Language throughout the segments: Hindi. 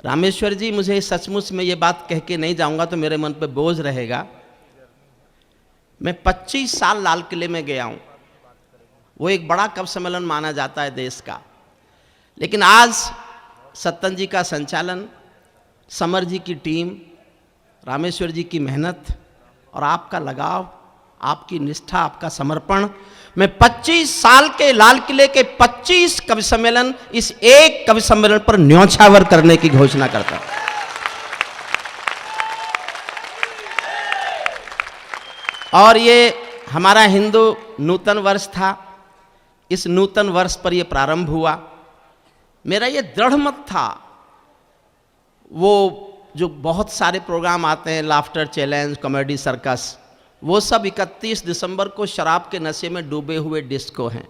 रामेश्वर जी, मुझे सचमुच में ये बात कह के नहीं जाऊंगा तो मेरे मन पे बोझ रहेगा। मैं 25 साल लाल किले में गया हूं, वो एक बड़ा कवि सम्मेलन माना जाता है देश का। लेकिन आज सत्तन जी का संचालन, समर जी की टीम, रामेश्वर जी की मेहनत और आपका लगाव, आपकी निष्ठा, आपका समर्पण, मैं 25 साल के लाल किले के 25 कवि सम्मेलन इस एक कवि सम्मेलन पर न्योछावर करने की घोषणा करता हूं। और ये हमारा हिंदू नूतन वर्ष था, इस नूतन वर्ष पर यह प्रारंभ हुआ। मेरा ये दृढ़ मत था, वो जो बहुत सारे प्रोग्राम आते हैं, लाफ्टर चैलेंज, कॉमेडी सर्कस, वो सब 31 दिसंबर को शराब के नशे में डूबे हुए डिस्को हैं।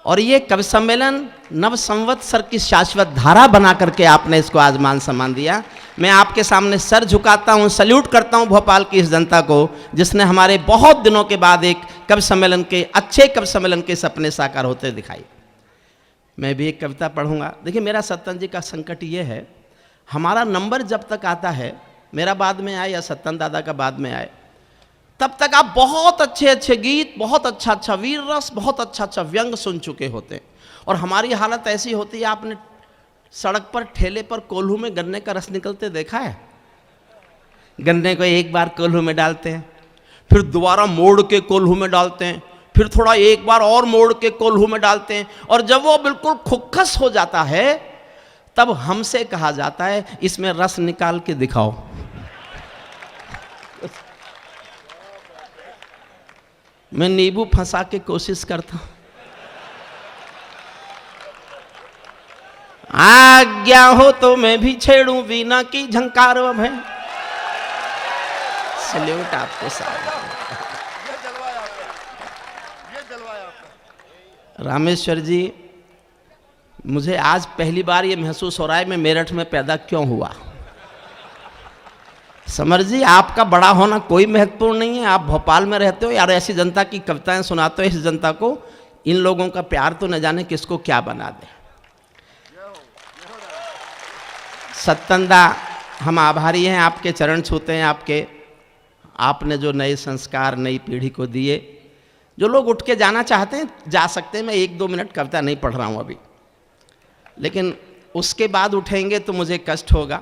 और ये कवि सम्मेलन नव संवत्सर की शाश्वत धारा बना करके आपने इसको आज मान सम्मान दिया। मैं आपके सामने सर झुकाता हूँ, सल्यूट करता हूँ भोपाल की इस जनता को, जिसने हमारे बहुत दिनों के बाद एक कवि सम्मेलन के, अच्छे कवि सम्मेलन के सपने साकार होते दिखाई। मैं भी एक कविता पढ़ूंगा। देखिए, मेरा सत्तन जी का संकट ये है, हमारा नंबर जब तक आता है, मेरा बाद में आए या सत्तन दादा का बाद में आए, तब तक आप बहुत अच्छे अच्छे गीत, बहुत अच्छा अच्छा वीर रस, बहुत अच्छा अच्छा व्यंग सुन चुके होते हैं। और हमारी हालत ऐसी होती है, आपने सड़क पर ठेले पर कोल्हू में गन्ने का रस निकलते देखा है? गन्ने को एक बार कोल्हू में डालते हैं, फिर दोबारा मोड़ के कोल्हू में डालते हैं, फिर थोड़ा एक बार और मोड़ के कोल्हू में डालते हैं, और जब वो बिल्कुल खुक्खस हो जाता है तब हमसे कहा जाता है इसमें रस निकाल के दिखाओ। मैं नींबू फंसा के कोशिश करता हूं। आज्ञा हो तो मैं भी छेड़ूं वीणा की झंकार व भय। सल्यूट आपको साहब। रामेश्वर जी, मुझे आज पहली बार ये महसूस हो रहा है मैं मेरठ में पैदा क्यों हुआ। समर जी, आपका बड़ा होना कोई महत्वपूर्ण नहीं है, आप भोपाल में रहते हो यार, ऐसी जनता की कविताएं सुनाते हो, इस जनता को, इन लोगों का प्यार तो न जाने किसको क्या बना दे। सत्तनदा, हम आभारी हैं, आपके चरण छूते हैं, आपने जो नए संस्कार नई पीढ़ी को दिए। जो लोग उठ के जाना चाहते हैं जा सकते हैं, मैं 1-2 मिनट कविता नहीं पढ़ रहा हूँ अभी, लेकिन उसके बाद उठेंगे तो मुझे कष्ट होगा,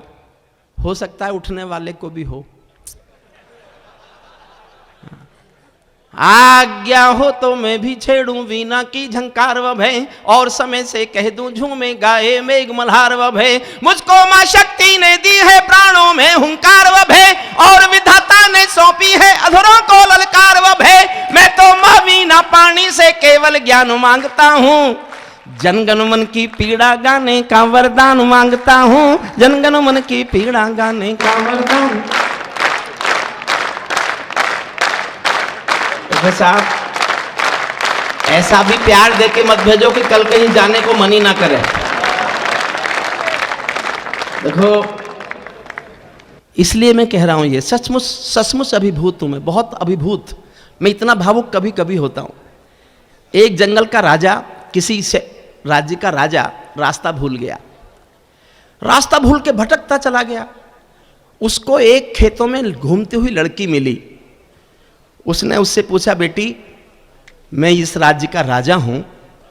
हो सकता है उठने वाले को भी हो। आज्ञा हो तो मैं भी छेड़ूं वीणा की झंकार व भय, और समय से कह दूं झूमे गाए मेघ मल्हार व भय। मुझको मां शक्ति ने दी है प्राणों में हुंकार व भय, और विधाता ने सौंपी है अधरों को ललकार व भय। मैं तो मां वीणा पानी से केवल ज्ञान मांगता हूं, जनगण मन की पीड़ा गाने का वरदान मांगता हूं, जनगण मन की पीड़ा गाने का वरदान। तो साहब, ऐसा भी प्यार देके मत भेजो कि कल कहीं जाने को मन ही ना करे। देखो, इसलिए मैं कह रहा हूं, ये सचमुच सचमुच अभिभूत हूं मैं, बहुत अभिभूत। मैं इतना भावुक कभी कभी होता हूं। एक जंगल का राजा, किसी से राज्य का राजा रास्ता भूल गया, रास्ता भूल के भटकता चला गया। उसको एक खेतों में घूमती हुई लड़की मिली। उसने उससे पूछा, बेटी मैं इस राज्य का राजा हूं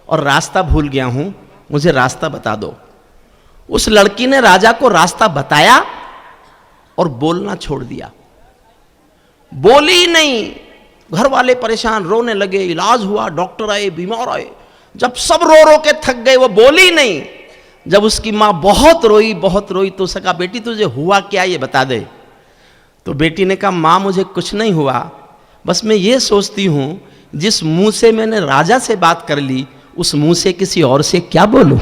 और रास्ता भूल गया हूं, मुझे रास्ता बता दो। उस लड़की ने राजा को रास्ता बताया और बोलना छोड़ दिया, बोली नहीं। घर वाले परेशान, रोने लगे, इलाज हुआ, डॉक्टर आए, बीमार आए। जब सब रो रो के थक गए, वो बोली नहीं। जब उसकी माँ बहुत रोई तो उसने कहा, बेटी तुझे हुआ क्या ये बता दे। तो बेटी ने कहा, माँ मुझे कुछ नहीं हुआ, बस मैं ये सोचती हूँ जिस मुंह से मैंने राजा से बात कर ली, उस मुंह से किसी और से क्या बोलूं।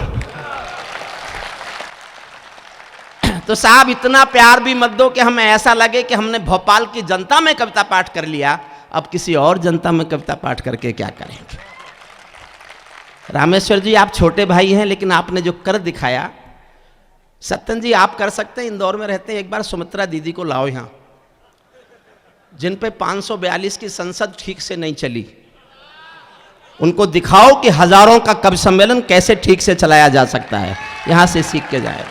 तो साहब, इतना प्यार भी मत दो कि हमें ऐसा लगे कि हमने भोपाल की जनता में कविता पाठ कर लिया, अब किसी और जनता में कविता पाठ करके क्या करेंगे। रामेश्वर जी, आप छोटे भाई हैं, लेकिन आपने जो कर दिखाया, सत्तन जी आप कर सकते हैं, इंदौर में रहते हैं, एक बार सुमित्रा दीदी को लाओ यहाँ, जिन पे 542 की संसद ठीक से नहीं चली। उनको दिखाओ कि हजारों का कवि सम्मेलन कैसे ठीक से चलाया जा सकता है, यहां से सीख के जाए।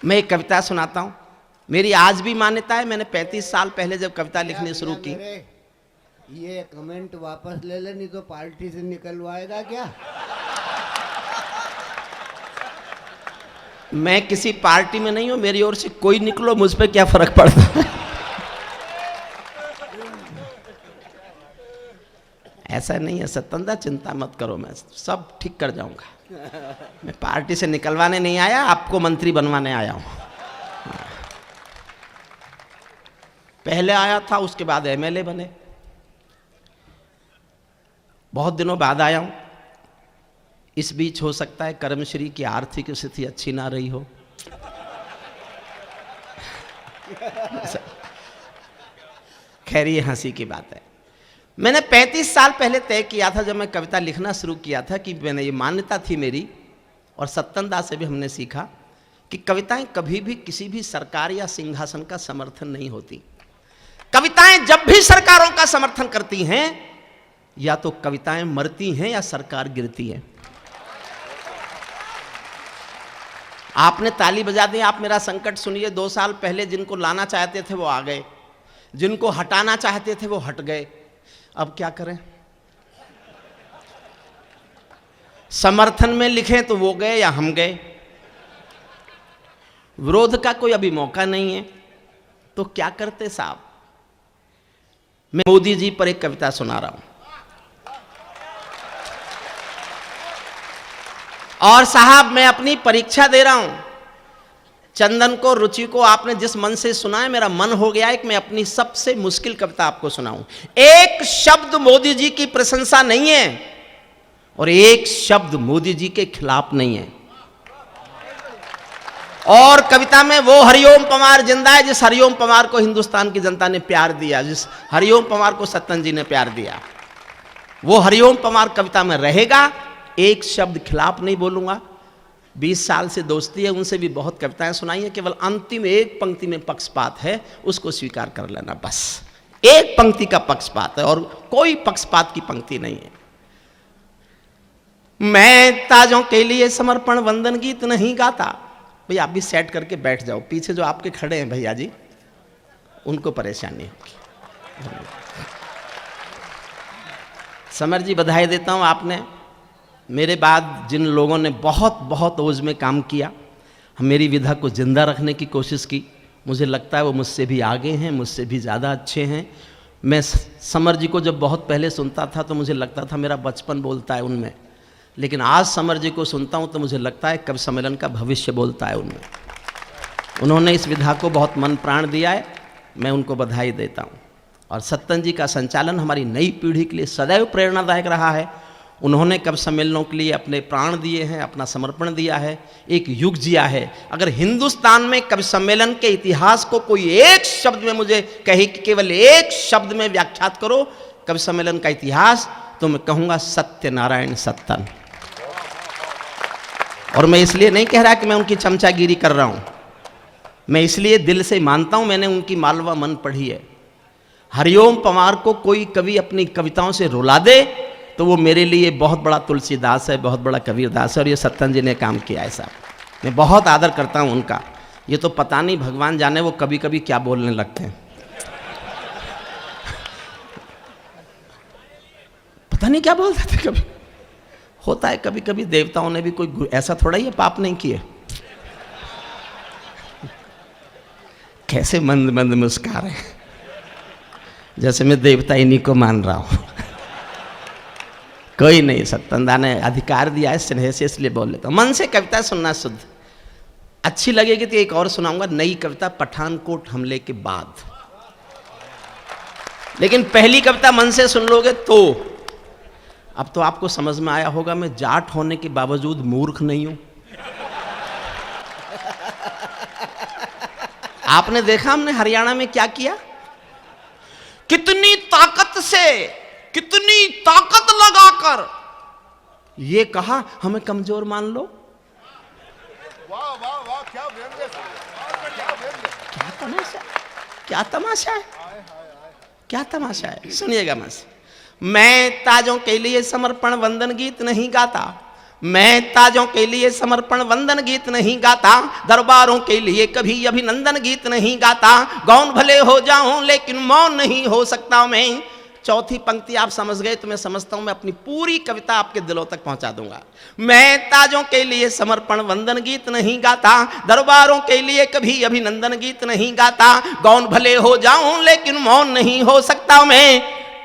मैं एक कविता सुनाता हूं। मेरी आज भी मान्यता है, मैंने 35 साल पहले जब कविता लिखनी शुरू की। ये कमेंट वापस ले ले, नहीं तो पार्टी से निकलवाएगा क्या? मैं किसी पार्टी में नहीं हूं, मेरी ओर से कोई निकलो, मुझ पे क्या फर्क पड़ता है। ऐसा नहीं है सत्येंद्र, चिंता मत करो, मैं सब ठीक कर जाऊंगा। मैं पार्टी से निकलवाने नहीं आया, आपको मंत्री बनवाने आया हूं। पहले आया था, उसके बाद एमएलए बने, बहुत दिनों बाद आया हूं। इस बीच हो सकता है कर्मश्री की आर्थिक स्थिति अच्छी ना रही हो। खैर ये हंसी की बात है। मैंने 35 साल पहले तय किया था, जब मैं कविता लिखना शुरू किया था, कि मैंने ये मान्यता थी मेरी, और सत्येंद्र से भी हमने सीखा कि कविताएं कभी भी किसी भी सरकार या सिंहासन का समर्थन नहीं होती। कविताएं जब भी सरकारों का समर्थन करती हैं, या तो कविताएं मरती हैं या सरकार गिरती है। आपने ताली बजा दी, आप मेरा संकट सुनिए। 2 साल पहले जिनको लाना चाहते थे वो आ गए, जिनको हटाना चाहते थे वो हट गए। अब क्या करें? समर्थन में लिखें तो वो गए या हम गए। विरोध का कोई अभी मौका नहीं है, तो क्या करते साहब? मैं मोदी जी पर एक कविता सुना रहा हूं। और साहब मैं अपनी परीक्षा दे रहा हूं। चंदन को, रुचि को आपने जिस मन से सुना है, मेरा मन हो गया है कि मैं अपनी सबसे मुश्किल कविता आपको सुनाऊं। एक शब्द मोदी जी की प्रशंसा नहीं है और एक शब्द मोदी जी के खिलाफ नहीं है। और कविता में वो हरिओम पंवार जिंदा है जिस हरिओम पंवार को हिंदुस्तान की जनता ने प्यार दिया, जिस हरिओम पंवार को सत्येंद्र जी ने प्यार दिया। वो हरिओम पंवार कविता में रहेगा। एक शब्द खिलाफ नहीं बोलूंगा। 20 साल से दोस्ती है, उनसे भी बहुत कविताएं सुनाई है। केवल अंतिम एक पंक्ति में पक्षपात है, उसको स्वीकार कर लेना बस। एक पंक्ति का पक्षपात है और कोई पक्षपात की पंक्ति नहीं है। मैं ताजों के लिए समर्पण वंदन गीत नहीं गाता। भैया आप भी सेट करके बैठ जाओ, पीछे जो आपके खड़े हैं भैया जी, उनको परेशानी होगी। समर जी बधाई देता हूं, आपने मेरे बाद जिन लोगों ने बहुत बहुत ओज में काम किया, मेरी विधा को जिंदा रखने की कोशिश की, मुझे लगता है वो मुझसे भी आगे हैं, मुझसे भी ज़्यादा अच्छे हैं। मैं समर जी को जब बहुत पहले सुनता था तो मुझे लगता था मेरा बचपन बोलता है उनमें, लेकिन आज समर जी को सुनता हूँ तो मुझे लगता है कवि सम्मेलन का भविष्य बोलता है उनमें। उन्होंने इस विधा को बहुत मन प्राण दिया है, मैं उनको बधाई देता हूँ। और सत्येंद्र जी का संचालन हमारी नई पीढ़ी के लिए सदैव प्रेरणादायक रहा है। उन्होंने कवि सम्मेलनों के लिए अपने प्राण दिए हैं, अपना समर्पण दिया है, एक युग जिया है। अगर हिंदुस्तान में कवि सम्मेलन के इतिहास को कोई एक शब्द में मुझे कहे कि केवल एक शब्द में व्याख्यात करो कवि सम्मेलन का इतिहास, तो मैं कहूँगा सत्यनारायण सत्तन। और मैं इसलिए नहीं कह रहा कि मैं उनकी चमचागिरी कर रहा हूँ, मैं इसलिए दिल से मानता हूँ। मैंने उनकी मालवा मन पढ़ी है। हरिओम पंवार को कोई कवि अपनी कविताओं से रुला दे तो वो मेरे लिए बहुत बड़ा तुलसीदास है, बहुत बड़ा कबीरदास है। और ये सत्येंद्र जी ने काम किया है साहब, मैं बहुत आदर करता हूँ उनका। ये तो पता नहीं भगवान जाने वो कभी कभी क्या बोलने लगते हैं, पता नहीं क्या बोलते थे। कभी होता है, कभी कभी देवताओं ने भी कोई ऐसा थोड़ा ही पाप नहीं किए। कैसे मंद मंद मुस्कुरा रहे हैं, जैसे मैं देवता इन्हीं को मान रहा हूं। कोई नहीं, सत्येंद्र ने अधिकार दिया है स्नेह से, इसलिए बोल लेता हूं। मन से कविता सुनना शुद्ध। अच्छी लगेगी तो एक और सुनाऊंगा, नई कविता पठानकोट हमले के बाद। लेकिन पहली कविता मन से सुन लोगे तो अब तो आपको समझ में आया होगा मैं जाट होने के बावजूद मूर्ख नहीं हूं। आपने देखा हमने हरियाणा में क्या किया, कितनी ताकत से, कितनी ताकत लगाकर ये कहा हमें कमजोर मान लो। वाह वाह वाह, क्या व्यंग्य, क्या तमाशा, क्या तमाशा है, क्या तमाशा है। सुनिएगा मैं ताजों के लिए समर्पण वंदन गीत नहीं गाता। मैं ताजों के लिए समर्पण वंदन गीत नहीं गाता, दरबारों के लिए कभी अभिनंदन गीत नहीं गाता। गौन भले हो जाऊं लेकिन मौन नहीं हो सकता मैं। चौथी पंक्ति आप समझ गए तो मैं समझता हूं मैं अपनी पूरी कविता आपके दिलों तक पहुंचा दूंगा। मैं ताजों के लिए समर्पण वंदन गीत नहीं गाता, दरबारों के लिए कभी अभिनंदन गीत नहीं गाता। गौन भले हो जाऊं लेकिन मौन नहीं हो सकता मैं।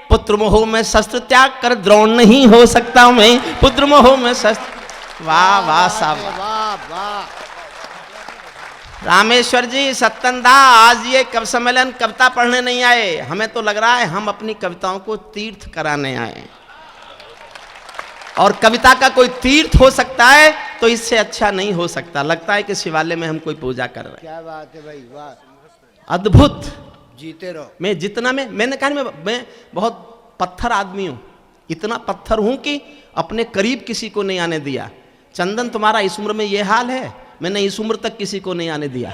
पुत्र मोह में शस्त्र त्याग कर द्रोण नहीं हो सकता मैं। पुत्र मोह में शस्त्र। वाह वाह साहब, वाह वाह। रामेश्वर जी, सत्तनदा, आज ये कवि सम्मेलन कविता पढ़ने नहीं आए, हमें तो लग रहा है हम अपनी कविताओं को तीर्थ कराने आए। और कविता का कोई तीर्थ हो सकता है तो इससे अच्छा नहीं हो सकता। लगता है कि शिवालय में हम कोई पूजा कर रहे हैं। क्या बात है भाई, वाह। अद्भुत। जीते रहो। मैं जितना मैंने कहा मैं बहुत पत्थर आदमी हूं, इतना पत्थर हूं कि अपने करीब किसी को नहीं आने दिया। चंदन, तुम्हारा इस उम्र में यह हाल है, मैंने इस उम्र तक किसी को नहीं आने दिया।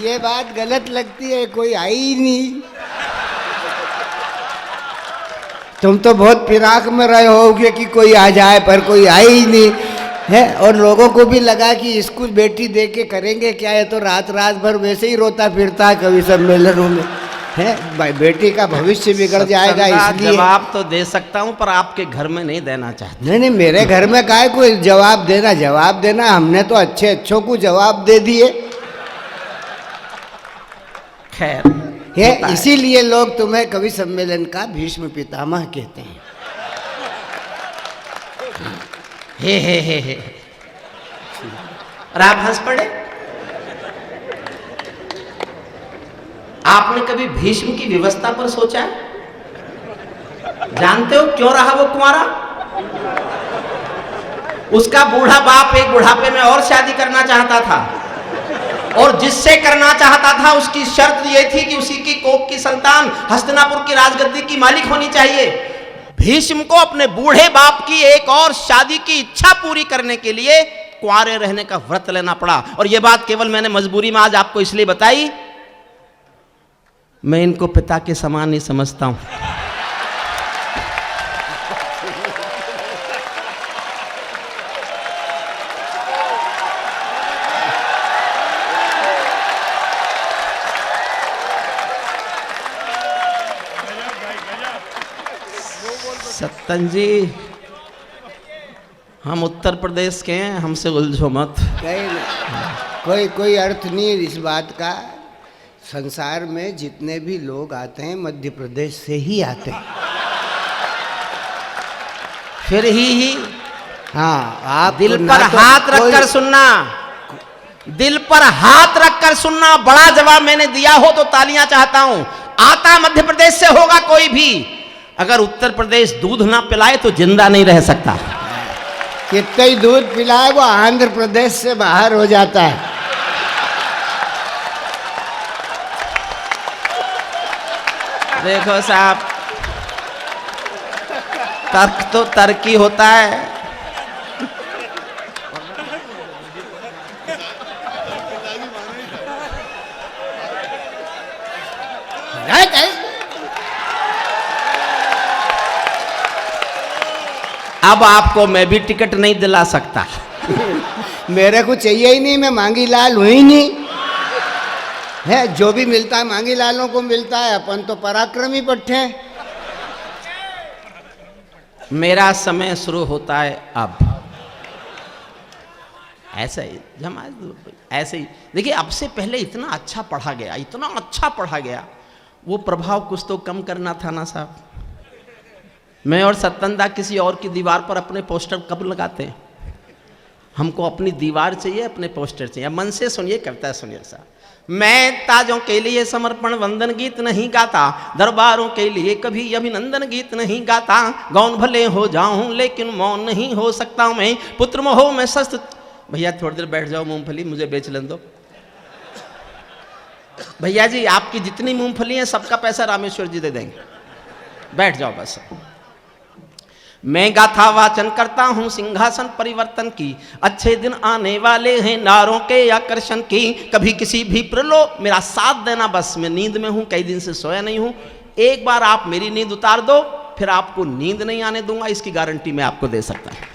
ये बात गलत लगती है, कोई आई ही नहीं। तुम तो बहुत फिराक में रहे होगे कि कोई आ जाए, पर कोई आई ही नहीं है। और लोगों को भी लगा कि इसको बेटी दे के करेंगे क्या, है तो रात रात भर वैसे ही रोता फिरता है कवि सम्मेलनों में है। भाई बेटी का भविष्य बिगड़ जाएगा, इसलिए जवाब तो दे सकता हूं पर आपके घर में नहीं देना चाहता। नहीं, मेरे घर में काहे कोई जवाब देना, हमने तो अच्छे अच्छों को जवाब दे दिए। खैर है, इसीलिए लोग तुम्हें कवि सम्मेलन का भीष्म पितामह कहते हैं। हे। और आप हंस पड़े। आपने कभी भीष्म की व्यवस्था पर सोचा है? जानते हो क्यों रहा वो कुंवारा? उसका बूढ़ा बाप एक बुढ़ापे में और शादी करना चाहता था, और जिससे करना चाहता था उसकी शर्त यह थी कि उसी की कोख की संतान हस्तिनापुर की राजगद्दी की मालिक होनी चाहिए। भीष्म को अपने बूढ़े बाप की एक और शादी की इच्छा पूरी करने के लिए कुंवारे रहने का व्रत लेना पड़ा। और यह बात केवल मैंने मजबूरी में आज आपको इसलिए बताई, मैं इनको पिता के समान ही समझता हूं। सत्तन जी, हम उत्तर प्रदेश के हैं, हमसे उलझो मत। कोई अर्थ नहीं है इस बात का। संसार में जितने भी लोग आते हैं मध्य प्रदेश से ही आते हैं। फिर ही हाँ, आप दिल पर हाथ रखकर सुनना, दिल पर हाथ रखकर सुनना। बड़ा जवाब मैंने दिया हो तो तालियां चाहता हूं। आता मध्य प्रदेश से होगा कोई भी, अगर उत्तर प्रदेश दूध ना पिलाए तो जिंदा नहीं रह सकता। कितना ही दूध पिलाए वो आंध्र प्रदेश से बाहर हो जाता है। देखो साहब, तर्क तो तर्क ही होता है। अब आपको मैं भी टिकट नहीं दिला सकता। मेरे को चाहिए ही नहीं, मैं मांगी लाल हुई नहीं है। जो भी मिलता है मांगी लालों को मिलता है, अपन तो पराक्रमी पट्टे। मेरा समय शुरू होता है अब। ऐसा ही ऐसे ही देखिए, अब से पहले इतना अच्छा पढ़ा गया, इतना अच्छा पढ़ा गया, वो प्रभाव कुछ तो कम करना था ना साहब। मैं और सत्तनदा किसी और की दीवार पर अपने पोस्टर कब लगाते हैं? हमको अपनी दीवार चाहिए, अपने पोस्टर चाहिए। मन से सुनिए, कविता सुनिए साहब। मैं ताजों के लिए समर्पण वंदन गीत नहीं गाता, दरबारों के लिए कभी अभिनंदन गीत नहीं गाता। गौन भले हो जाऊं लेकिन मौन नहीं हो सकता मैं। पुत्र मोह में शस्त्र। भैया थोड़ी देर बैठ जाओ, मूंगफली मुझे बेच लें दो। भैया जी, आपकी जितनी मूंगफली है सबका पैसा रामेश्वर जी दे देंगे, बैठ जाओ बस। मैं गाथा वाचन करता हूँ सिंहासन परिवर्तन की, अच्छे दिन आने वाले हैं नारों के आकर्षण की। कभी किसी भी प्रलोभ, मेरा साथ देना बस। मैं नींद में हूँ, कई दिन से सोया नहीं हूँ। एक बार आप मेरी नींद उतार दो, फिर आपको नींद नहीं आने दूंगा, इसकी गारंटी मैं आपको दे सकता हूं।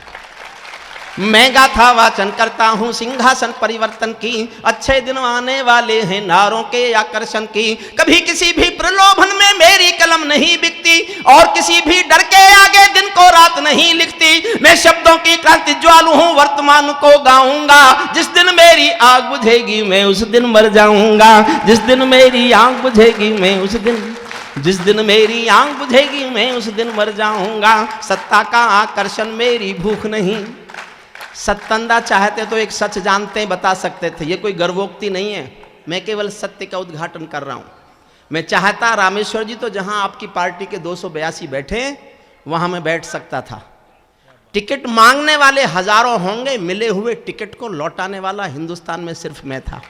मैं गाथा वाचन करता हूं सिंहासन परिवर्तन की, अच्छे दिन आने वाले हैं नारों के आकर्षण की। कभी किसी भी प्रलोभन में मेरी कलम नहीं बिकती, और किसी भी डर के आगे दिन को रात नहीं लिखती। मैं शब्दों की क्रांति ज्वालू हूं, वर्तमान को गाऊंगा। जिस दिन मेरी आग बुझेगी मैं उस दिन मर जाऊंगा। जिस दिन मेरी आग बुझेगी मैं उस दिन, जिस दिन मेरी आंख बुझेगी मैं उस दिन मर जाऊंगा। सत्ता का आकर्षण मेरी भूख नहीं। सत्तंदा चाहते तो एक सच जानते बता सकते थे, ये कोई गर्वोक्ति नहीं है, मैं केवल सत्य का उद्घाटन कर रहा हूं। मैं चाहता रामेश्वर जी तो जहां आपकी पार्टी के 282 बैठे वहां मैं बैठ सकता था। टिकट मांगने वाले हजारों होंगे, मिले हुए टिकट को लौटाने वाला हिंदुस्तान में सिर्फ मैं था।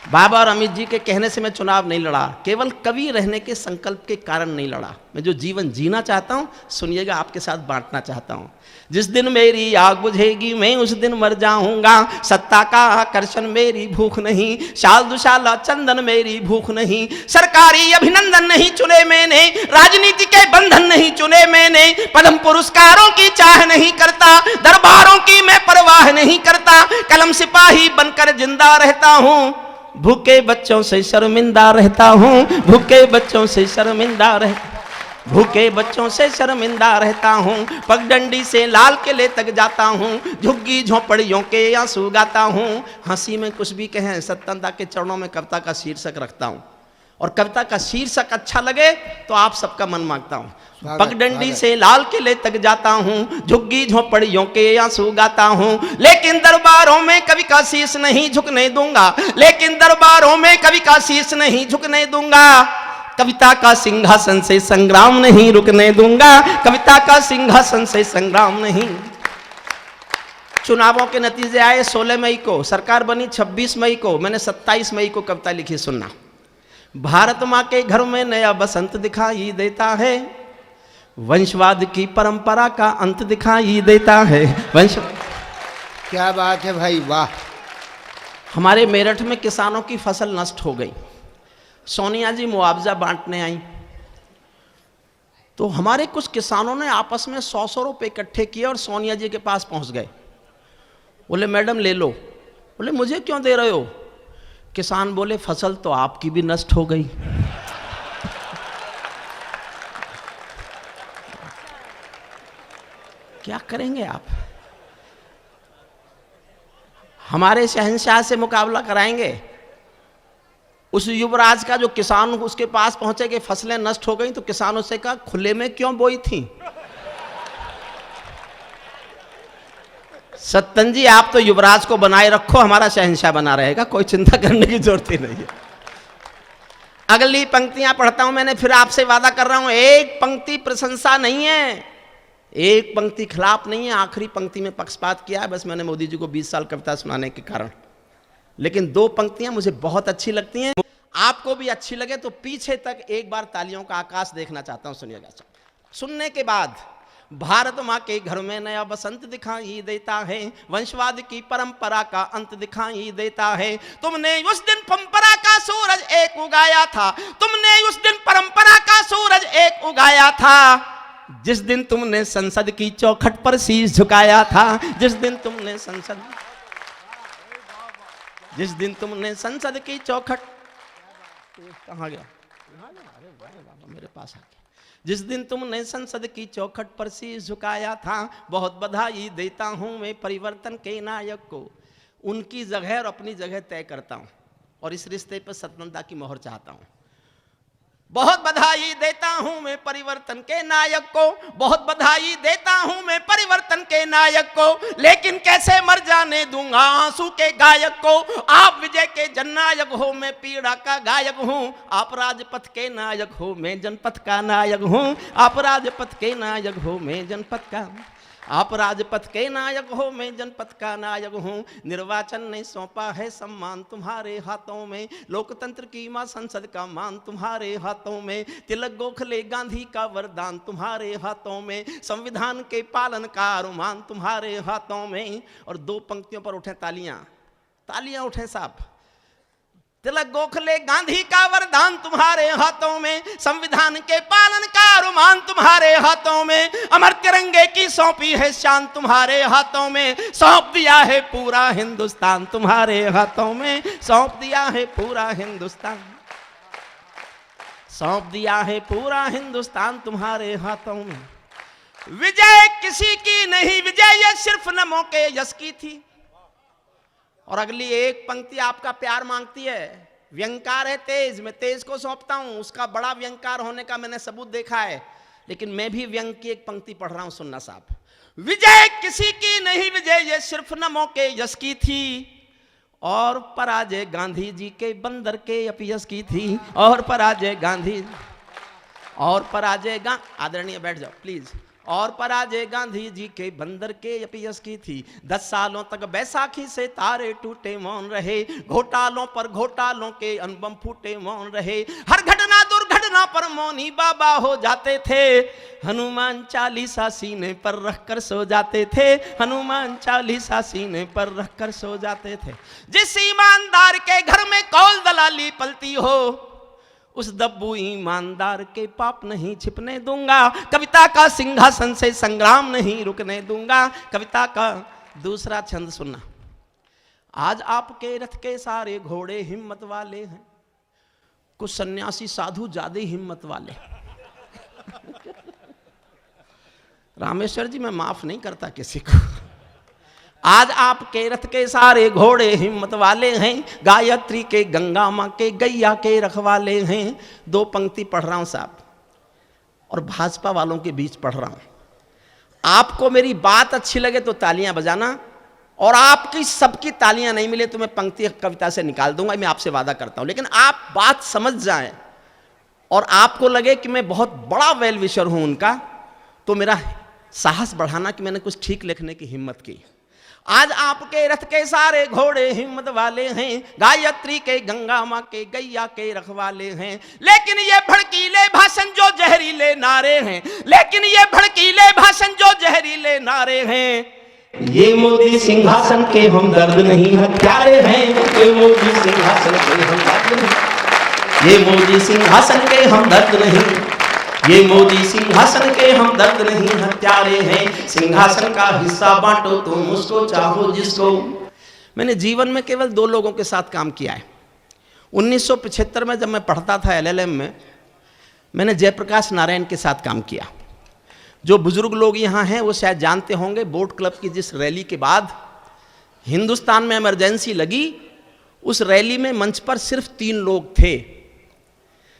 बाबा और अमित जी के कहने से मैं चुनाव नहीं लड़ा, केवल कवि रहने के संकल्प के कारण नहीं लड़ा। मैं जो जीवन जीना चाहता हूं, सुनिएगा, आपके साथ बांटना चाहता हूं। जिस दिन मेरी आग बुझेगी मैं उस दिन मर जाऊंगा। सत्ता का आकर्षण मेरी भूख नहीं, शाल दुशाला चंदन मेरी भूख नहीं। सरकारी अभिनंदन नहीं चुने मैंने, राजनीति के बंधन नहीं चुने मैंने। पद्म पुरस्कारों की चाह नहीं करता, दरबारों की मैं परवाह नहीं करता। कलम सिपाही बनकर जिंदा रहता हूं, भूखे बच्चों से शर्मिंदा रहता हूँ। भूखे बच्चों से शर्मिंदा भूखे बच्चों से शर्मिंदा रहता हूँ। पगडंडी से लाल किले तक जाता हूँ, झुग्गी झोपड़ियों के आंसू गाता हूँ। हंसी में कुछ भी कहें, सत्तंदा के चरणों में कविता का शीर्षक रखता हूँ, और कविता का शीर्षक अच्छा लगे तो आप सबका मन मांगता हूँ। पगडंडी से लाल किले तक जाता हूँ, झुग्गी झोपड़ियों के आंसू गाता हूँ। लेकिन दरबारों में कवि का शीश नहीं झुकने दूंगा, लेकिन दरबारों में कवि का शीश नहीं झुकने दूंगा। कविता का सिंहासन से संग्राम नहीं रुकने दूंगा। कविता का सिंहासन से संग्राम नहीं। चुनावों के नतीजे आए 16 मई को, सरकार बनी 26 मई को। मैंने 27 मई को कविता लिखी, सुनना। भारत माँ के घर में नया बसंत दिखाई देता है, वंशवाद की परंपरा का अंत दिखाई देता है। क्या बात है भाई, वाह। हमारे मेरठ में किसानों की फसल नष्ट हो गई, सोनिया जी मुआवजा बांटने आई, तो हमारे कुछ किसानों ने आपस में 100-100 रुपए इकट्ठे किए और सोनिया जी के पास पहुंच गए। बोले मैडम ले लो। बोले मुझे क्यों दे रहे हो? किसान बोले फसल तो आपकी भी नष्ट हो गई। क्या करेंगे आप? हमारे शहंशाह से मुकाबला कराएंगे? उस युवराज का जो किसान उसके पास पहुंचे कि फसलें नष्ट हो गई, तो किसानों से कहा खुले में क्यों बोई थी? सत्तन जी आप तो युवराज को बनाए रखो, हमारा शहंशाह बना रहेगा, कोई चिंता करने की जरूरत ही नहीं है। अगली पंक्तियां पढ़ता हूं मैंने, फिर आपसे वादा कर रहा हूं, एक पंक्ति प्रशंसा नहीं है, एक पंक्ति खिलाफ नहीं है। आखिरी पंक्ति में पक्षपात किया है बस मैंने मोदी जी को 20 साल कविता सुनाने के कारण। लेकिन 2 पंक्तियां मुझे बहुत अच्छी लगती हैं, आपको भी अच्छी लगे तो पीछे तक एक बार तालियों का आकाश देखना चाहता हूं, सुनिएगा। सुनने के बाद, भारत माँ के घर में नया बसंत दिखाई देता है, वंशवाद की परंपरा का अंत दिखाई देता है। तुमने उस दिन परंपरा का सूरज एक उगाया था, तुमने उस दिन परंपरा का सूरज एक उगाया था, जिस दिन तुमने संसद की चौखट पर शीश झुकाया था। जिस दिन तुमने संसद की चौखट, कहाँ गया? अरे बाबा मेरे पास आ गया। जिस दिन तुमने संसद की चौखट पर शीश झुकाया था, बहुत बधाई देता हूं मैं परिवर्तन के नायक को। उनकी जगह और अपनी जगह तय करता हूं, और इस रिश्ते पर सत्नंदा की मोहर चाहता हूं। बहुत बधाई देता हूं मैं परिवर्तन के नायक को, बहुत बधाई देता हूं मैं परिवर्तन के नायक को, लेकिन कैसे मर जाने दूंगा आंसू के गायक को। आप विजय के जननायक हो, मैं पीड़ा का गायक हूं। आप राजपथ के नायक हो, मैं जनपथ का नायक हूं। आप राजपथ के नायक हो, मैं जनपथ का, आप राजपथ के नायक हो, मैं जनपथ का नायक हूँ। निर्वाचन ने सौंपा है सम्मान तुम्हारे हाथों में, लोकतंत्र की माँ संसद का मान तुम्हारे हाथों में, तिलक गोखले गांधी का वरदान तुम्हारे हाथों में, संविधान के पालन का अरमान तुम्हारे हाथों में। और 2 पंक्तियों पर उठे तालियां, तालियां उठे साहब, तिलक गोखले गांधी का वरदान तुम्हारे हाथों में, संविधान के पालन का अरमान तुम्हारे हाथों में, अमर तिरंगे की सौंपी है शान तुम्हारे हाथों में, सौंप दिया है पूरा हिंदुस्तान तुम्हारे हाथों में, सौंप दिया है पूरा हिंदुस्तान, सौंप दिया है पूरा हिंदुस्तान तुम्हारे हाथों में। विजय किसी की नहीं, विजय ये सिर्फ नमों के यश की थी। और अगली एक पंक्ति आपका प्यार मांगती है, व्यंकार है तेज, मैं तेज को सौंपता हूं, उसका बड़ा व्यंकार होने का मैंने सबूत देखा है, लेकिन मैं भी व्यंग की एक पंक्ति पढ़ रहा हूं, सुनना साहब। विजय किसी की नहीं, विजय ये सिर्फ नमों के यश की थी, और पराजय गांधी जी के बंदर के अपयश की थी, और पराजय गांधी, और पराजय आदरणीय बैठ जाओ प्लीज, और पराजय गांधी जी के बंदर के अपयश की थी। 10 सालों तक बैसाखी से तारे टूटे मौन रहे, घोटालों पर घोटालों के अनबम फूटे मौन रहे, हर घटना दुर्घटना पर मौनी बाबा हो जाते थे, हनुमान चालीसा सीने पर रखकर सो जाते थे, हनुमान चालीसा सीने पर रखकर सो जाते थे। जिस ईमानदार के घर में कौल दलाली पलती हो, उस दब्बू ईमानदार के पाप नहीं छिपने दूंगा, कविता का सिंहासन से संग्राम नहीं रुकने दूंगा। कविता का दूसरा छंद सुनना। आज आपके रथ के सारे घोड़े हिम्मत वाले हैं, कुछ सन्यासी साधु ज्यादा हिम्मत वाले। रामेश्वर जी मैं माफ नहीं करता किसी को। आज आपके रथ के सारे घोड़े हिम्मत वाले हैं, गायत्री के गंगा मां के गैया के रखवाले हैं। 2 पंक्ति पढ़ रहा हूं साहब, और भाजपा वालों के बीच पढ़ रहा हूं। आपको मेरी बात अच्छी लगे तो तालियां बजाना, और आपकी सबकी तालियां नहीं मिले तो मैं पंक्ति कविता से निकाल दूंगा, मैं आपसे वादा करता हूं। लेकिन आप बात समझ जाएं और आपको लगे कि मैं बहुत बड़ा वेल विशर हूं उनका, तो मेरा साहस बढ़ाना कि मैंने कुछ ठीक लिखने की हिम्मत की। आज आपके रथ के सारे घोड़े हिम्मत वाले हैं, गायत्री के गंगा मां के गैया के रखवाले हैं, लेकिन ये भड़कीले भाषण जो जहरीले नारे हैं, लेकिन ये भड़कीले भाषण जो जहरीले नारे हैं, ये मोदी सिंहासन के हमदर्द नहीं हत्यारे हैं, ये मोदी सिंहासन के हमदर्द नहीं, ये मोदी सिंहासन के हमदर्द नहीं, ये मोदी सिंहासन के हमदर्द नहीं हत्यारे हैं, सिंहासन का हिस्सा बांटो तुम उसको चाहो जिसको। मैंने जीवन में केवल 2 लोगों के साथ काम किया है। 1975 में जब मैं पढ़ता था LLM में, मैंने जयप्रकाश नारायण के साथ काम किया। जो बुजुर्ग लोग यहाँ हैं वो शायद जानते होंगे, बोट क्लब की जिस रैली के बाद हिंदुस्तान में इमरजेंसी लगी, उस रैली में मंच पर सिर्फ 3 लोग थे।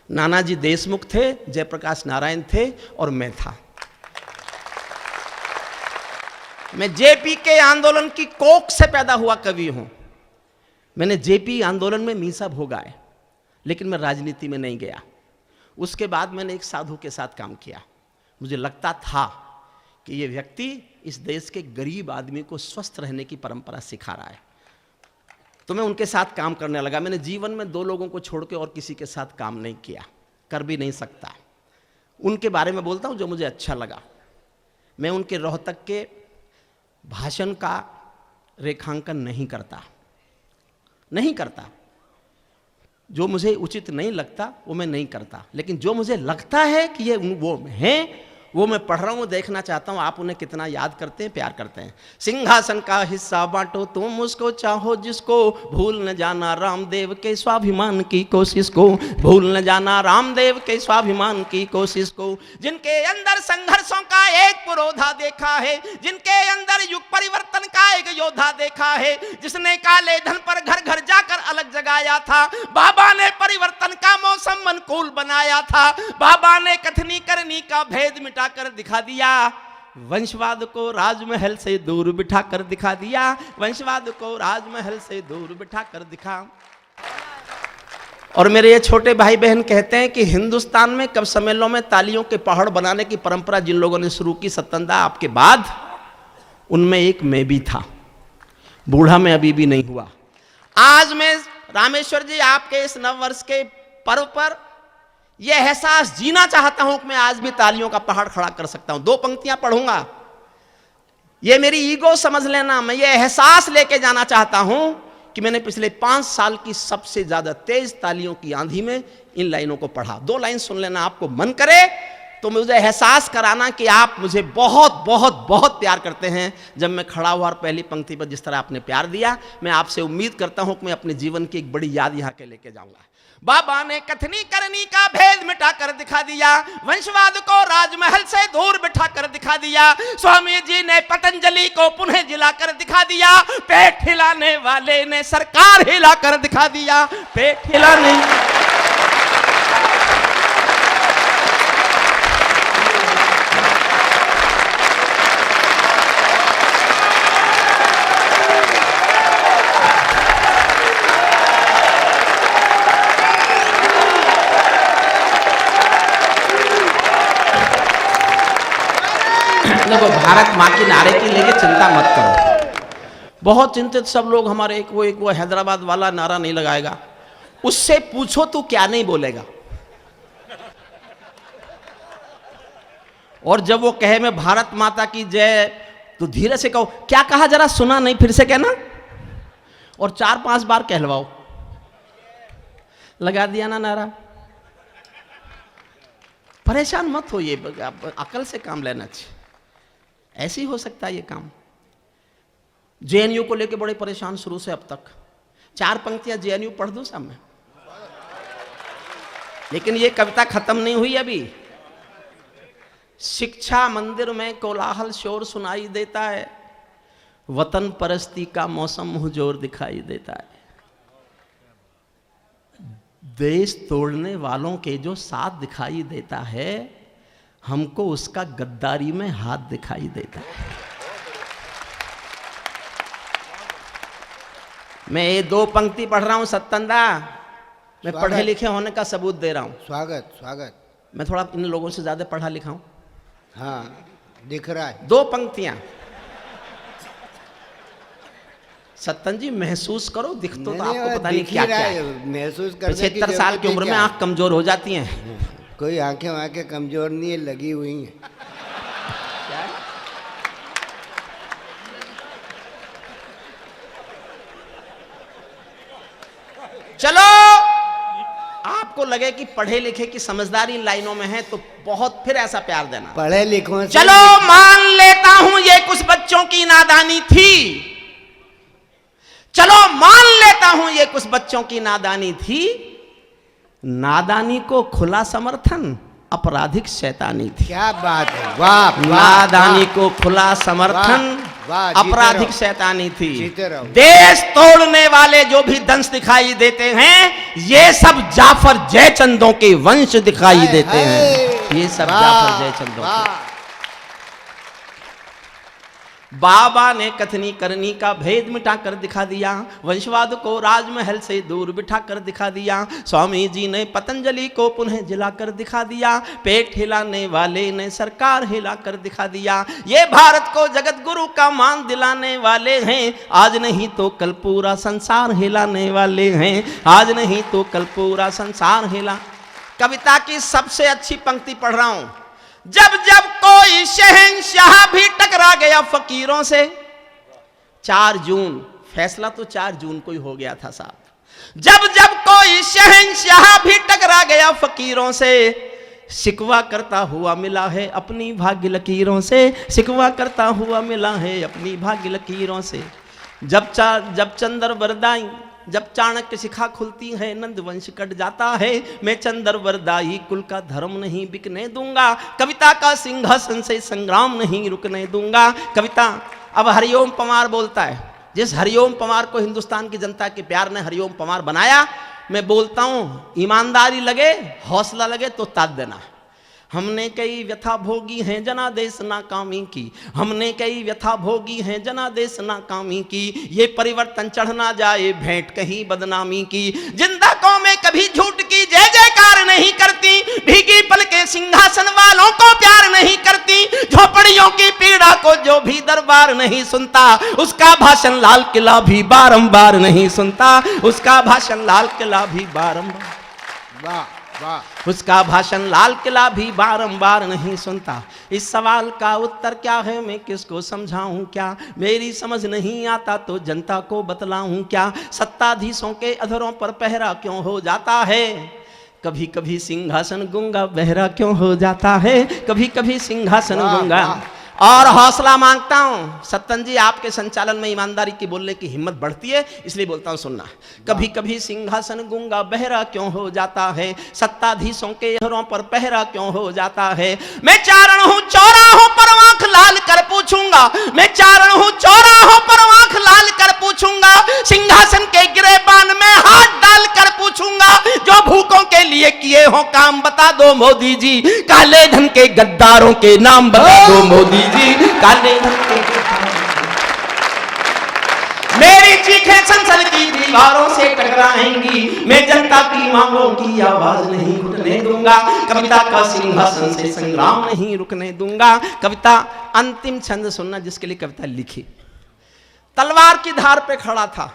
नानाजी देशमुख थे, जयप्रकाश नारायण थे, और मैं था। मैं जेपी के आंदोलन की कोख से पैदा हुआ कवि हूं। मैंने जेपी आंदोलन में मीसा भोगाए, लेकिन मैं राजनीति में नहीं गया। उसके बाद मैंने एक साधु के साथ काम किया। मुझे लगता था कि ये व्यक्ति इस देश के गरीब आदमी को स्वस्थ रहने की परंपरा सिखा रहा है, तो मैं उनके साथ काम करने लगा। मैंने जीवन में 2 लोगों को छोड़ के और किसी के साथ काम नहीं किया, कर भी नहीं सकता। उनके बारे में बोलता हूँ जो मुझे अच्छा लगा। मैं उनके रोहतक के भाषण का रेखांकन नहीं करता, नहीं करता। जो मुझे उचित नहीं लगता वो मैं नहीं करता, लेकिन जो मुझे लगता है कि ये वो हैं, वो मैं पढ़ रहा हूँ, देखना चाहता हूँ आप उन्हें कितना याद करते हैं, प्यार करते हैं। सिंहासन का हिस्सा बांटो तुम उसको चाहो जिसको, भूल न जाना रामदेव के स्वाभिमान की कोशिश को, भूल न जाना रामदेव के स्वाभिमान की कोशिश को। जिनके अंदर संघर्षों का एक पुरोधा देखा है, जिनके अंदर युग परिवर्तन का एक योद्धा देखा है, जिसने काले धन पर घर घर जाकर अलग जगाया था। बाबा ने परिवर्तन का मौसम अनुकूल बनाया था, बाबा ने कथनी करनी का भेद मिटा कर दिखा दिया, वंशवाद को राजमहल से दूर बिठा कर दिखा दिया, वंशवाद को राजमहल से दूर बिठा कर दिखा। और मेरे ये छोटे भाई बहन कहते हैं कि हिंदुस्तान में कब सम्मेलनों में तालियों के पहाड़ बनाने की परंपरा जिन लोगों ने शुरू की सत्तनदा आपके बाद, उनमें एक मैं भी था। बूढ़ा मैं अभी भी नहीं हुआ। आज मैं रामेश्वर जी आपके इस नव वर्ष के पर्व पर यह एहसास जीना चाहता हूं कि मैं आज भी तालियों का पहाड़ खड़ा कर सकता हूं। 2 पंक्तियां पढ़ूंगा, ये मेरी ईगो समझ लेना। मैं ये एहसास लेके जाना चाहता हूं कि मैंने पिछले 5 साल की सबसे ज्यादा तेज तालियों की आंधी में इन लाइनों को पढ़ा। 2 लाइन सुन लेना, आपको मन करे तो मुझे एहसास कराना कि आप मुझे बहुत बहुत बहुत प्यार करते हैं। जब मैं खड़ा हुआ और पहली पंक्ति पर जिस तरह आपने प्यार दिया, मैं आपसे उम्मीद करता हूं कि मैं अपने जीवन की एक बड़ी याद यहां के लेके जाऊंगा। बाबा ने कथनी करनी का भेद मिटा कर दिखा दिया, वंशवाद को राजमहल से दूर बिठा कर दिखा दिया। स्वामी जी ने पतंजलि को पुनः जिला कर दिखा दिया, पेट हिलाने वाले ने सरकार हिला कर दिखा दिया। पेट हिलाने देखो, भारत माँ की नारे की लेके चिंता मत करो। बहुत चिंतित सब लोग हमारे, एक वो हैदराबाद वाला नारा नहीं लगाएगा, उससे पूछो तू क्या नहीं बोलेगा। और जब वो कहे मैं भारत माता की जय, तो धीरे से कहो क्या कहा, जरा सुना नहीं, फिर से कहना, और 4-5 बार कहलवाओ। लगा दिया ना नारा। परेशान मत होइए, अकल से काम लेना चाहिए। ऐसे ही हो सकता है ये काम। जेएनयू को लेके बड़े परेशान शुरू से अब तक। 4 पंक्तियां जेएनयू पढ़ दूं सामने, लेकिन ये कविता खत्म नहीं हुई अभी। शिक्षा मंदिर में कोलाहल शोर सुनाई देता है, वतन परस्ती का मौसम हुजूर दिखाई देता है। देश तोड़ने वालों के जो साथ दिखाई देता है, हमको उसका गद्दारी में हाथ दिखाई देता है। मैं ये 2 पंक्ति पढ़ रहा हूं सत्तंदा, मैं पढ़े लिखे होने का सबूत दे रहा हूं। स्वागत स्वागत। मैं थोड़ा इन लोगों से ज्यादा पढ़ा लिखा हूं। हाँ, दिख रहा है। 2 पंक्तियां। सत्तन जी महसूस करो, दिख तो आपको पता नहीं क्या क्या है। महसूस करने की 75 साल की उम्र में आंख कमजोर हो जाती हैं। कोई आंखें वांखें कमजोर नहीं है, लगी हुई हैं। चलो, आपको लगे कि पढ़े लिखे की समझदारी इन लाइनों में है तो बहुत फिर ऐसा प्यार देना। पढ़े लिखों से चलो मान लेता हूं ये कुछ बच्चों की नादानी थी, चलो मान लेता हूं ये कुछ बच्चों की नादानी थी। नादानी को खुला समर्थन आपराधिक शैतानी थी। क्या बात है, वाह। नादानी को खुला समर्थन आपराधिक शैतानी थी। देश तोड़ने वाले जो भी दंश दिखाई देते हैं, ये सब जाफर जयचंदों के वंश दिखाई देते हैं। ये सब जाफर जयचंदों के। बाबा ने कथनी करनी का भेद मिटा कर दिखा दिया, वंशवाद को राजमहल से दूर बिठा कर दिखा दिया। स्वामी जी ने पतंजलि को पुनः जिला कर दिखा दिया, पेट हिलाने वाले ने सरकार हिला कर दिखा दिया। ये भारत को जगत गुरु का मान दिलाने वाले हैं, आज नहीं तो कल पूरा संसार हिलाने वाले हैं, आज नहीं तो कल पूरा संसार हिला। कविता की सबसे अच्छी पंक्ति पढ़ रहा हूं। जब जब कोई शहंशाह भी टकरा गया फकीरों से, 4 जून फैसला तो 4 जून को ही हो गया था साहब। जब जब कोई शहंशाह भी टकरा गया फकीरों से, शिकवा करता हुआ मिला है अपनी भाग्य लकीरों से, शिकवा करता हुआ मिला है अपनी भाग्य लकीरों से। जब चंद्र बरदाई, जब चाणक्य शिखा खुलती है, नंद वंश कट जाता है, मैं चंद्र वरदाई कुल का धर्म नहीं बिकने दूंगा, कविता का सिंहासन से संग्राम नहीं रुकने दूंगा। कविता अब हरिओम पंवार बोलता है। जिस हरिओम पंवार को हिंदुस्तान की जनता के प्यार ने हरिओम पंवार बनाया, मैं बोलता हूं ईमानदारी लगे, हौसला लगे तो ताज देना। हमने कई व्यथा भोगी हैं जनादेश नाकामी की, हमने कई व्यथा भोगी हैं जनादेश नाकामी की, ये परिवर्तन चढ़ ना जाए भेंट कहीं बदनामी की। जिंदा कौमें कभी झूठ की जय जयकार नहीं करती, भीगी पल के सिंहासन वालों को प्यार नहीं करती, झोपड़ियों की पीड़ा को जो भी दरबार नहीं सुनता, उसका भाषण लाल किला भी बारंबार नहीं सुनता, उसका भाषण लाल किला भी बारंबार। वाह उसका भाषण लाल किला भी बारंबार नहीं सुनता। इस सवाल का उत्तर क्या है, मैं किसको समझाऊं क्या, मेरी समझ नहीं आता तो जनता को बतलाऊं क्या। सत्ताधीशों के अधरों पर पहरा क्यों हो जाता है, कभी कभी सिंहासन गूंगा बहरा क्यों हो जाता है, कभी कभी सिंहासन वाह, गूंगा। वाह। और हौसला मांगता हूं सत्तन जी, आपके संचालन में ईमानदारी की बोलने की हिम्मत बढ़ती है, इसलिए बोलता हूं सुनना। कभी कभी सिंहासन गूंगा बहरा क्यों हो जाता है, सत्ताधीशों के अधरों पर पहरा क्यों हो जाता है। मैं चारण हूं चौराहों पर आंख लाल कर पूछूंगा, मैं चारण हूं चौराहों पर आंख लाल कर पूछूंगा, सिंहासन के गिरेबान में हाथ डाल कर पूछूंगा। जो भूखों के लिए किए हो काम बता दो मोदी जी, काले धन के गद्दारों के नाम बता दो मोदी जी, काले धन के मेरी चीखें संसद की दीवारों से टकराएंगी, मैं जनता की मांगों की आवाज नहीं घुटने दूंगा, कविता का सिंहासन से संग्राम नहीं रुकने दूंगा। कविता अंतिम छंद सुनना जिसके लिए कविता लिखी। तलवार की धार पे खड़ा था,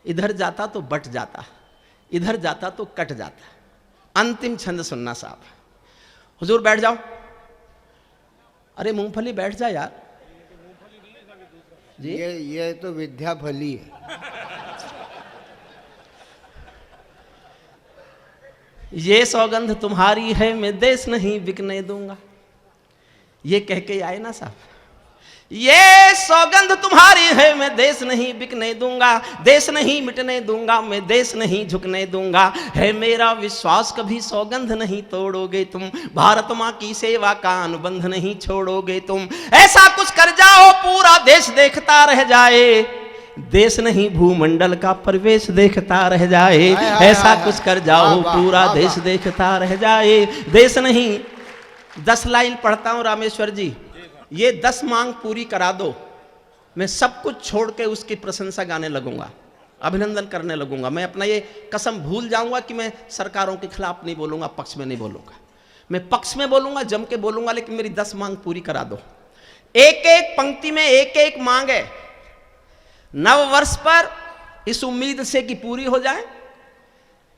इधर जाता तो बट जाता, इधर जाता तो कट जाता। अंतिम छंद सुनना साहब। हुजूर बैठ जाओ। अरे मूंगफली बैठ जा यार जी। ये तो विद्या फली है। ये सौगंध तुम्हारी है मैं देश नहीं बिकने दूंगा, ये कह के आए ना साहब। ये सौगंध तुम्हारी है मैं देश नहीं बिकने दूंगा, देश नहीं मिटने दूंगा, मैं देश नहीं झुकने दूंगा। है मेरा विश्वास कभी सौगंध नहीं तोड़ोगे तुम, भारत माँ की सेवा का अनुबंध नहीं छोड़ोगे तुम। ऐसा कुछ कर जाओ पूरा देश देखता रह जाए, देश नहीं भूमंडल का प्रवेश देखता रह जाए। ऐसा कुछ कर जाओ पूरा देश देखता रह जाए, देश नहीं। 10 लाइन पढ़ता हूं रामेश्वर जी, ये 10 मांग पूरी करा दो, मैं सब कुछ छोड़ के उसकी प्रशंसा गाने लगूंगा, अभिनंदन करने लगूंगा। मैं अपना ये कसम भूल जाऊंगा कि मैं सरकारों के खिलाफ नहीं बोलूंगा, पक्ष में नहीं बोलूंगा। मैं पक्ष में बोलूंगा, जम के बोलूंगा, लेकिन मेरी 10 मांग पूरी करा दो। एक एक पंक्ति में एक एक मांग है। नव वर्ष पर इस उम्मीद से कि पूरी हो जाए,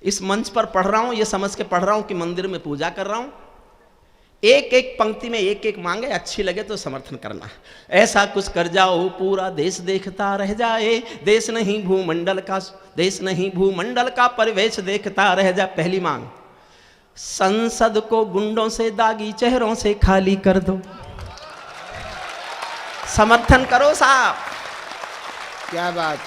इस मंच पर पढ़ रहा हूं, ये समझ के पढ़ रहा हूं कि मंदिर में पूजा कर रहा हूं। एक एक पंक्ति में एक एक मांगे, अच्छी लगे तो समर्थन करना। ऐसा कुछ कर जाओ पूरा देश देखता रह जाए, देश नहीं भूमंडल का, देश नहीं भूमंडल का परिवेश देखता रह जाए। पहली मांग, संसद को गुंडों से दागी चेहरों से खाली कर दो। समर्थन करो साहब, क्या बात।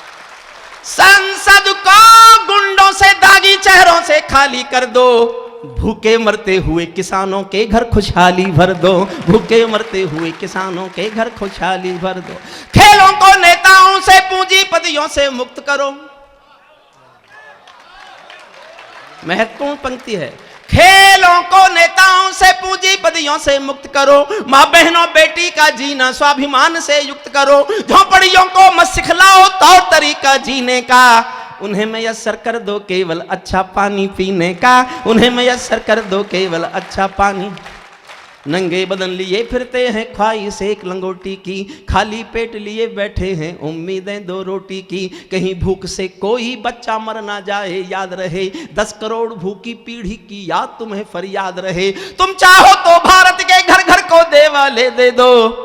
संसद को गुंडों से दागी चेहरों से खाली कर दो, भूखे मरते हुए किसानों के घर खुशहाली भर दो, भूखे मरते हुए किसानों के घर खुशहाली भर दो। खेलों को नेताओं से पूंजीपतियों से मुक्त करो। महत्वपूर्ण पंक्ति है। खेलों को नेताओं से पूंजीपतियों से मुक्त करो, माँ बहनों बेटी का जीना स्वाभिमान से युक्त करो। झोंपड़ियों को मत सिखलाओ तौर तरीका जीने का, उन्हें मैसर कर दो केवल अच्छा पानी पीने का, उन्हें मैसर कर दो केवल अच्छा पानी। नंगे बदन लिए फिरते हैं ख्वाहिश एक लंगोटी की, खाली पेट लिए बैठे हैं उम्मीदें 2 रोटी की। कहीं भूख से कोई बच्चा मर ना जाए, याद रहे 10 करोड़ भूखी पीढ़ी की याद तुम्हें फरियाद रहे। तुम चाहो तो भारत के घर घर को देवालय दे दो,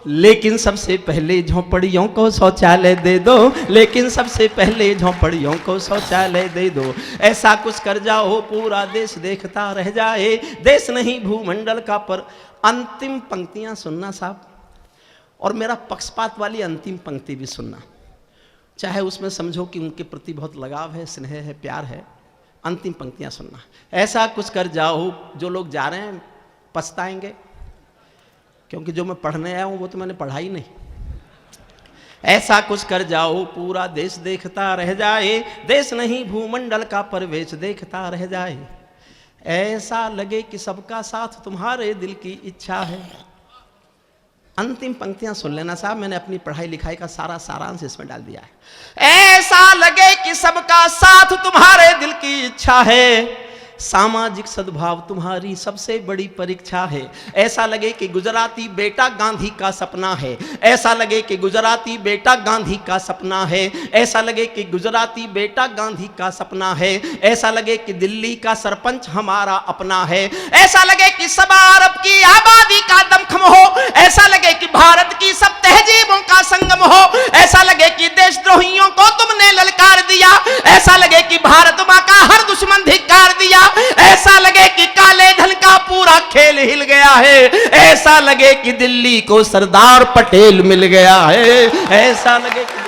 लेकिन सबसे पहले झोंपड़ियों को शौचालय दे दो, लेकिन सबसे पहले झोंपड़ियों को शौचालय दे दो। ऐसा कुछ कर जाओ पूरा देश देखता रह जाए, देश नहीं भूमंडल का पर। अंतिम पंक्तियां सुनना साहब, और मेरा पक्षपात वाली अंतिम पंक्ति भी सुनना, चाहे उसमें समझो कि उनके प्रति बहुत लगाव है, स्नेह है, प्यार है। अंतिम पंक्तियां सुनना। ऐसा कुछ कर जाओ, जो लोग जा रहे हैं पछताएंगे, क्योंकि जो मैं पढ़ने आया हूं वो तो मैंने पढ़ा ही नहीं। ऐसा कुछ कर जाओ पूरा देश देखता रह जाए, देश नहीं भूमंडल का परिवेश देखता रह जाए। ऐसा लगे कि सबका साथ तुम्हारे दिल की इच्छा है। अंतिम पंक्तियां सुन लेना साहब, मैंने अपनी पढ़ाई लिखाई का सारा सारांश इसमें डाल दिया है। ऐसा लगे कि सबका साथ तुम्हारे दिल की इच्छा है, सामाजिक सद्भाव तुम्हारी सबसे बड़ी परीक्षा है। ऐसा लगे कि गुजराती बेटा गांधी का सपना है, ऐसा लगे कि गुजराती बेटा गांधी का सपना है, ऐसा लगे कि गुजराती बेटा गांधी का सपना है, ऐसा लगे कि दिल्ली का सरपंच हमारा अपना है, ऐसा लगे कि सबा अरब की आबादी का दमखम हो, ऐसा लगे कि भारत की सब तहजीबों का संगम हो, ऐसा लगे कि देशद्रोहियों को तुमने ललकार दिया, ऐसा लगे कि भारत मां का हर दुश्मन धिक्कार दिया, ऐसा लगे कि काले धन का पूरा खेल हिल गया है, ऐसा लगे कि दिल्ली को सरदार पटेल मिल गया है, ऐसा लगे कि